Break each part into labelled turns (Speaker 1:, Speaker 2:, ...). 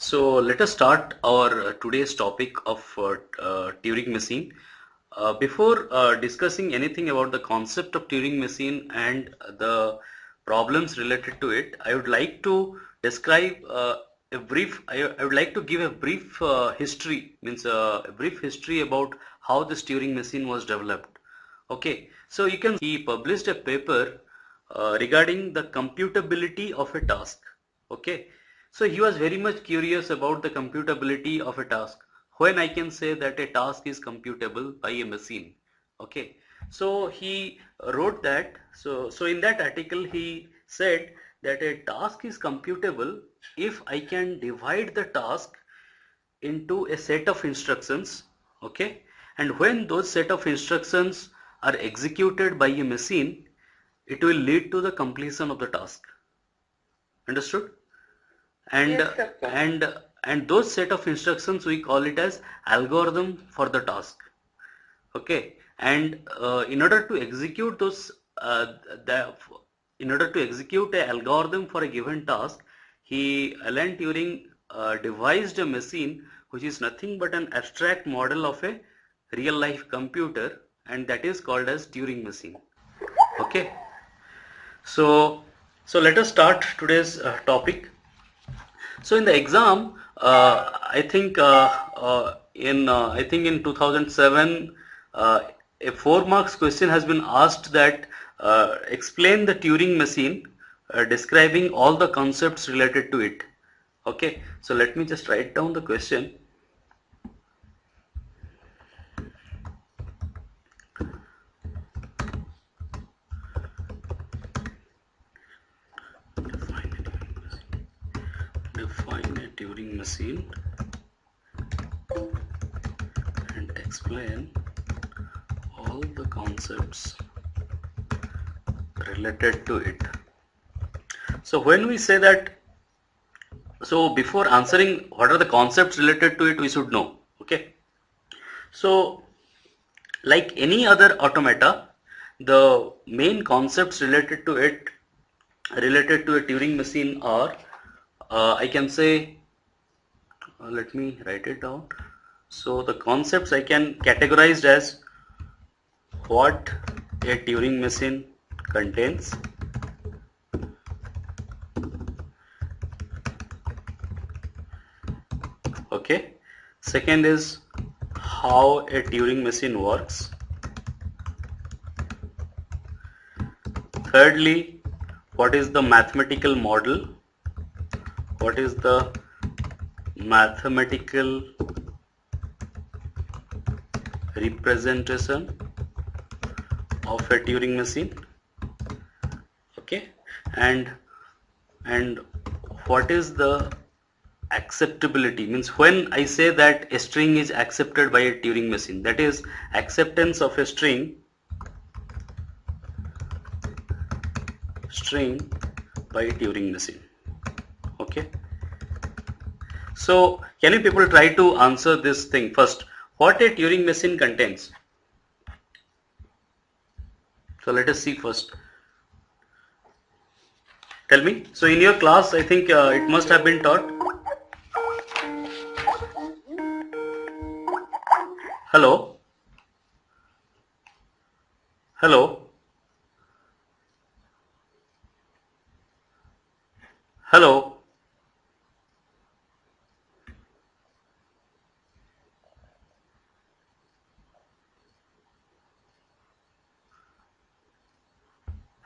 Speaker 1: So let us start our today's topic of Turing machine. Before discussing anything about the concept of Turing machine and the problems related to it, I would like to describe I would like to give a brief history, means a brief history about how this Turing machine was developed. Okay, so you can he published a paper regarding the computability of a task. Okay, so he was very much curious about the computability of a task. When I can say that a task is computable by a machine. Okay, so he wrote that. So in that article he said that a task is computable if I can divide the task into a set of instructions. Okay, and when those set of instructions are executed by a machine, it will lead to the completion of the task. Understood? And
Speaker 2: Yes, sir.
Speaker 1: and those set of instructions we call it as algorithm for the task. Okay, and in order to execute those the in order to execute a algorithm for a given task, Alan Turing devised a machine which is nothing but an abstract model of a real life computer, and that is called as Turing machine. Okay, so let us start today's topic. So in the exam, I think in 2007, a 4 marks question has been asked that explain the Turing machine, describing all the concepts related to it. Okay, so let me just write down the question. Define a Turing machine and explain all the concepts related to it. So when we say that, so before answering what are the concepts related to it, we should know. Okay. So like any other automata, the main concepts related to it, related to a Turing machine are, I can say, let me write it down. So the concepts I can categorize as what a Turing machine contains, okay. Second is how a Turing machine works. Thirdly, what is the mathematical model? What is the mathematical representation of a Turing machine? Okay, and what is the acceptability, means when I say that a string is accepted by a Turing machine, that is acceptance of a string by a Turing machine. Okay, so can you people try to answer this thing first, what a Turing machine contains? So let us see first. Tell me. So in your class, I think it must have been taught. Hello? Hello? Hello?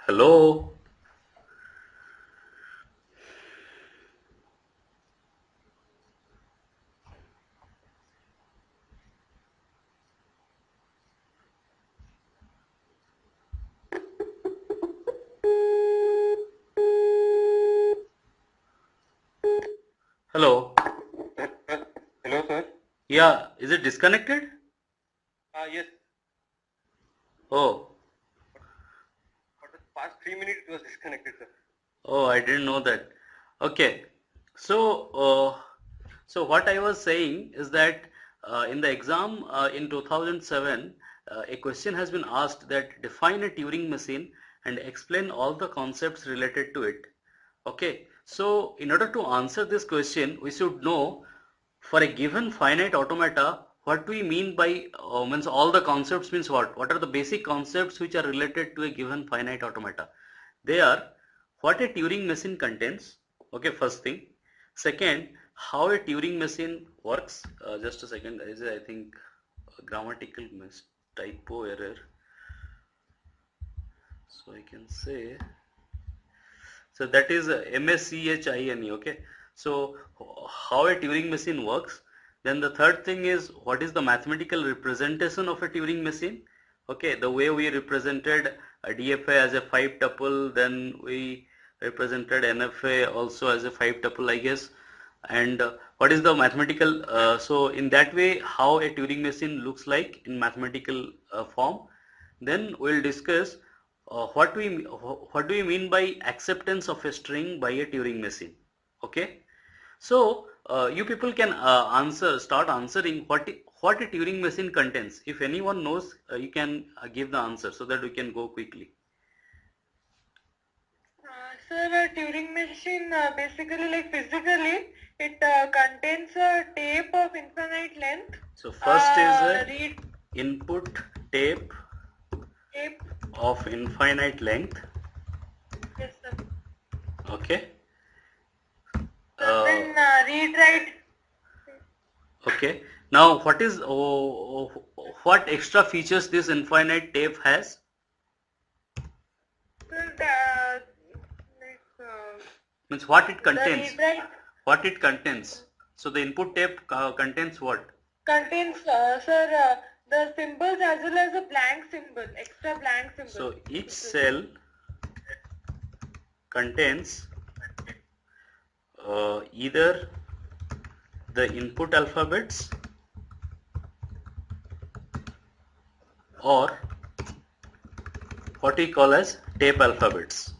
Speaker 1: Hello? Hello?
Speaker 2: Hello, sir.
Speaker 1: Yeah, is it disconnected?
Speaker 2: Yes.
Speaker 1: Oh,
Speaker 2: For the past 3 minutes, it was disconnected, sir.
Speaker 1: oh, I didn't know that. Okay. So, so what I was saying is that in the exam in 2007, a question has been asked that define a Turing machine and explain all the concepts related to it. Okay. So in order to answer this question, we should know for a given finite automata, what we mean by means all the concepts means what? What are the basic concepts which are related to a given finite automata? They are what a Turing machine contains. Okay, first thing. Second, how a Turing machine works. Just a second, there is I think a grammatical typo error. So I can say. So that is MSCHINE, okay. So how a Turing machine works. Then the third thing is what is the mathematical representation of a Turing machine. Okay, the way we represented a DFA as a 5 tuple, then we represented NFA also as a 5 tuple, I guess. And what is the mathematical, so in that way how a Turing machine looks like in mathematical form. Then we'll discuss what do we mean by acceptance of a string by a Turing machine. Okay, so you people can start answering what a Turing machine contains. If anyone knows, you can give the answer so that we can go quickly.
Speaker 3: Sir, a Turing machine basically, like physically, it contains a tape of infinite length.
Speaker 1: So first is a input tape of infinite length.
Speaker 3: Yes, sir.
Speaker 1: Okay.
Speaker 3: Then read write.
Speaker 1: Okay. Now, what extra features this infinite tape has?
Speaker 3: Sir,
Speaker 1: Means what it
Speaker 3: the
Speaker 1: contains.
Speaker 3: read write
Speaker 1: What it contains. So the input tape contains what?
Speaker 3: contains, sir, the symbols as well as a blank symbol, extra blank symbol.
Speaker 1: So each cell contains either the input alphabets or what we call as tape alphabets.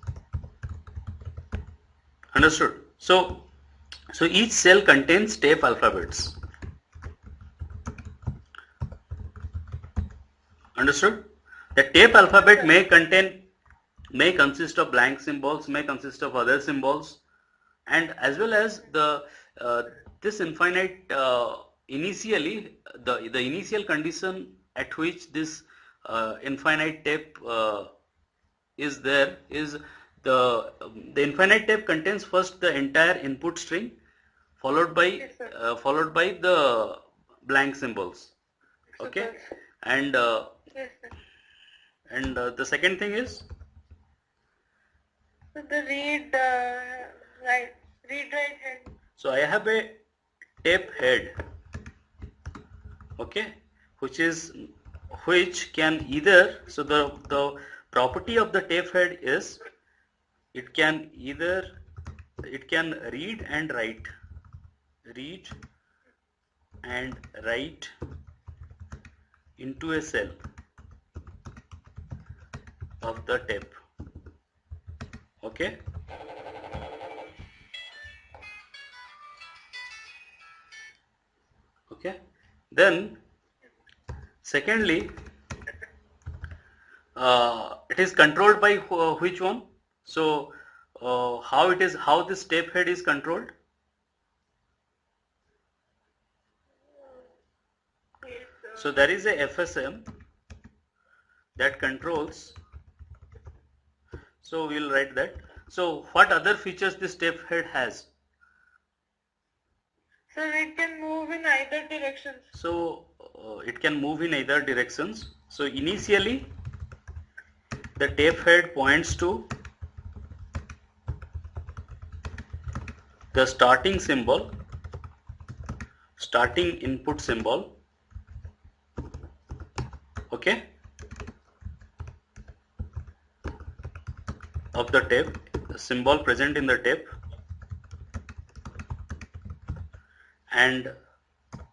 Speaker 1: Understood? So each cell contains tape alphabets. Understood? The tape alphabet may consist of blank symbols, may consist of other symbols, and as well as the this infinite initially the initial condition at which this infinite tape is there is the infinite tape contains first the entire input string followed by the blank symbols. Okay, and the second thing is
Speaker 3: the read write head.
Speaker 1: So I have a tape head, okay, which can either, so the property of the tape head is it can read and write into a cell of the tape. Okay. Okay. Then secondly, it is controlled by which one? So how this tape head is controlled? So there is a FSM that controls. So we will write that. So what other features this tape head has?
Speaker 3: So it can move in either directions.
Speaker 1: So it can move in either directions. So initially the tape head points to the starting input symbol. Okay, of the tape, the symbol present in the tape, and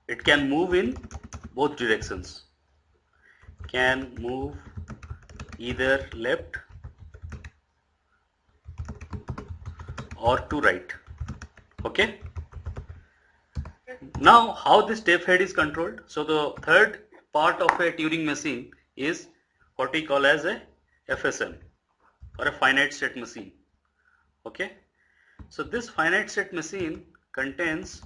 Speaker 1: it can move in both directions, can move either left or to right. Okay, now how this tape head is controlled? So the third part of a Turing machine is what we call as a FSM or a finite state machine. Okay, So this finite state machine contains